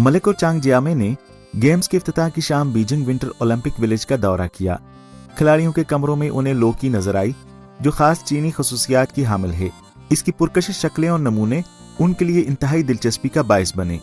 मलिक और चांग जियामे ने गेम्स के इफ्तिताह की शाम बीजिंग विंटर ओलंपिक विलेज का दौरा किया। खिलाड़ियों के कमरों में उन्हें लोकी नजर आई जो खास चीनी खसूसियात की हामिल है। इसकी पुरकशिश शक्लें और नमूने उनके लिए इंतहाई दिलचस्पी का बायस बने।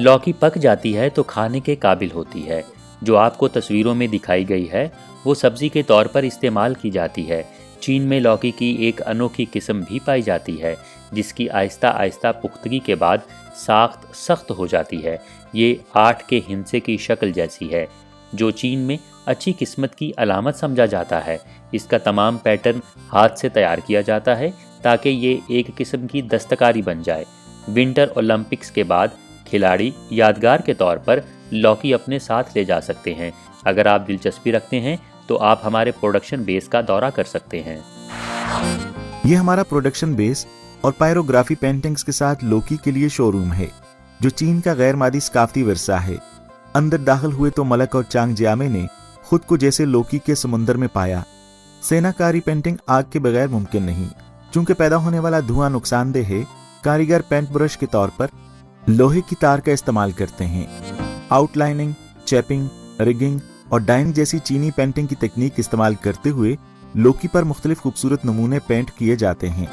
लौकी पक जाती है तो खाने के काबिल होती है। जो आपको तस्वीरों में दिखाई गई है वो सब्जी के तौर पर इस्तेमाल की जाती है। चीन में लौकी की एक अनोखी किस्म भी पाई जाती है जिसकी आहिस्ता आहिस्ता पुख्तगी के बाद साख्त सख्त हो जाती है। ये 8 के हिंसे की शक्ल जैसी है जो चीन में अच्छी किस्मत की अलामत समझा जाता है। इसका तमाम पैटर्न हाथ से तैयार किया जाता है ताकि ये एक किस्म की दस्तकारी बन जाए। विंटर ओलंपिक्स के बाद खिलाड़ी यादगार के तौर पर लौकी अपने साथ ले जा सकते हैं। अगर आप दिलचस्पी रखते हैं तो आप हमारे प्रोडक्शन बेस का दौरा कर सकते हैं। ये हमारा प्रोडक्शन बेस और पायरोग्राफी पेंटिंग्स के साथ लौकी के लिए शोरूम है जो चीन का गैर मादी सकाफती विरसा है। अंदर दाखिल हुए तो मलिक और चांग जियामे ने खुद को जैसे लौकी के समुंदर में पाया। सेनाकारी पेंटिंग आग के बगैर मुमकिन नहीं, चूंकि पैदा होने वाला धुआं नुकसानदेह है। कारीगर पेंट ब्रश के तौर पर लोहे की तार का इस्तेमाल करते हैं। आउटलाइनिंग, चैपिंग, रिगिंग और डाइंग जैसी चीनी पेंटिंग की तकनीक इस्तेमाल करते हुए लौकी पर मुख्तलिफ खूबसूरत नमूने पेंट किए जाते हैं।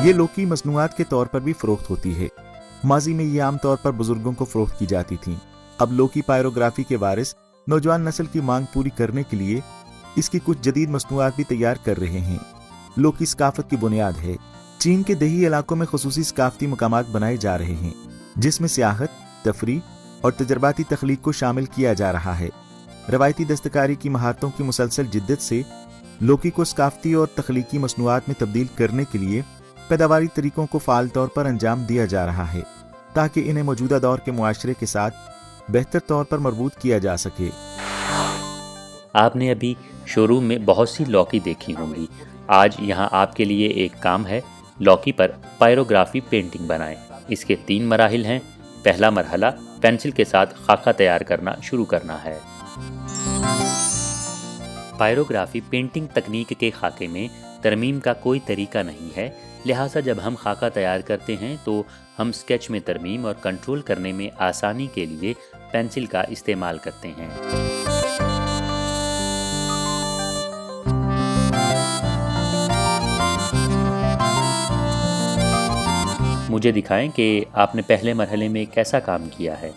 ये लौकी मसनूआत के तौर पर भी फरोख्त होती है। माजी में ये आम तौर पर बुजुर्गों को फरोख्त की जाती थी। अब लौकी पायरोग्राफी के वारिस नौजवान नस्ल की मांग पूरी करने के लिए इसकी कुछ जदीद मसनूआत भी तैयार कर रहे हैं। लौकी सकाफत की बुनियाद है। चीन के देही इलाकों में खुसूसी सकाफती मकामात बनाए जा रहे हैं जिसमें सियाहत, तफरी और तजर्बाती तख्लीक को शामिल किया जा रहा है। रवायती दस्तकारी की महारतों की मुसलसल जिद्दत से लौकी को सकाफती और तख्लीकी मसनूआत में तब्दील करने के लिए पैदावारी तरीकों को फाल तौर पर अंजाम दिया जा रहा है ताकि इन्हें मौजूदा दौर के मुआशरे के साथ बेहतर तौर पर मरबूत किया जा सके। आपने अभी शोरूम में बहुत सी लौकी देखी होंगी। आज यहाँ आपके लिए एक काम है, लौकी पर पायरोग्राफी पेंटिंग बनाएं। इसके 3 मराहिल हैं। पहला मरहला पेंसिल के साथ खाका तैयार करना शुरू करना है। पायरोग्राफी पेंटिंग तकनीक के खाके में तरमीम का कोई तरीका नहीं है, लिहाजा जब हम खाका तैयार करते हैं तो हम स्केच में तरमीम और कंट्रोल करने में आसानी के लिए पेंसिल का इस्तेमाल करते हैं। मुझे दिखाएं कि आपने पहले मरहले में कैसा काम किया है।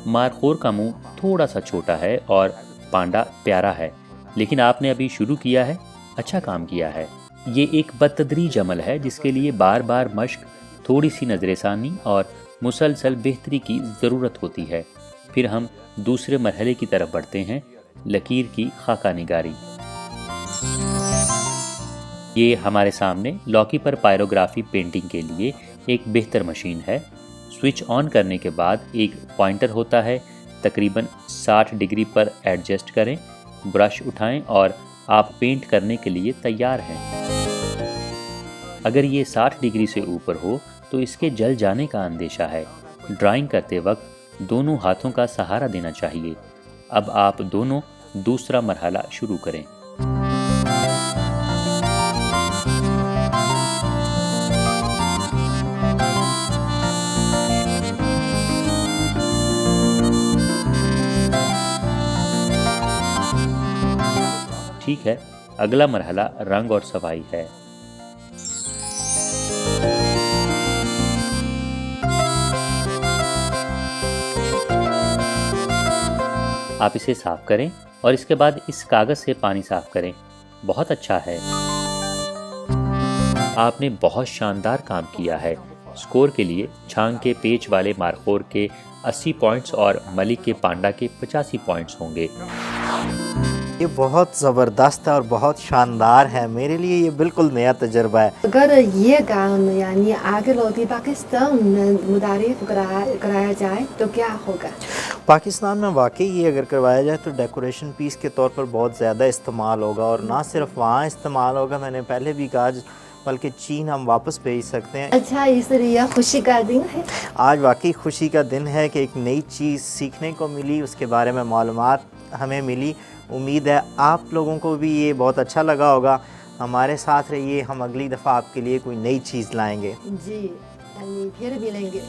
मारखोर का मुंह थोड़ा सा छोटा है और पांडा प्यारा है, लेकिन आपने अभी शुरू किया है, अच्छा काम किया है। ये एक बतदरीज अमल है जिसके लिए बार बार मश्क, थोड़ी सी नजरेसानी और मुसलसल बेहतरी की ज़रूरत होती है। फिर हम दूसरे मरहले की तरफ बढ़ते हैं, लकीर की खाका निगारी। ये हमारे सामने लौकी पर पायरोग्राफी पेंटिंग के लिए एक बेहतर मशीन है। स्विच ऑन करने के बाद एक पॉइंटर होता है। तकरीबन 60 डिग्री पर एडजस्ट करें, ब्रश उठाएं और आप पेंट करने के लिए तैयार हैं। अगर ये 60 डिग्री से ऊपर हो तो इसके जल जाने का अंदेशा है। ड्राइंग करते वक्त दोनों हाथों का सहारा देना चाहिए। अब आप दोनों दूसरा मरहला शुरू करें। ठीक है, अगला मरहला रंग और सफाई है। आप इसे साफ करें और इसके बाद इस कागज से पानी साफ करें। बहुत अच्छा है, आपने बहुत शानदार काम किया है। स्कोर के लिए छांग के पेच वाले मारखोर के 80 पॉइंट्स और मलिक के पांडा के 85 पॉइंट्स होंगे। ये बहुत ज़बरदस्त है और बहुत शानदार है। मेरे लिए ये बिल्कुल नया तजर्बा है। अगर ये काम यानी आगे लौटी पाकिस्तान में मुतारिफ कराया जाए तो क्या होगा? पाकिस्तान में वाकई ये अगर करवाया जाए तो डेकोरेशन पीस के तौर पर बहुत ज़्यादा इस्तेमाल होगा और ना सिर्फ वहाँ इस्तेमाल होगा, मैंने पहले भी कहा, बल्कि चीन हम वापस भेज सकते हैं। अच्छा, इसलिए खुशी का दिन है। आज वाकई खुशी का दिन है कि एक नई चीज़ सीखने को मिली, उसके बारे में मालूमात ہمیں ملی. امید ہے آپ لوگوں کو بھی یہ بہت اچھا لگا ہوگا. ہمارے ساتھ رہیے, ہم اگلی دفعہ آپ کے لیے کوئی نئی چیز لائیں گے. جی, پھر ملیں گے.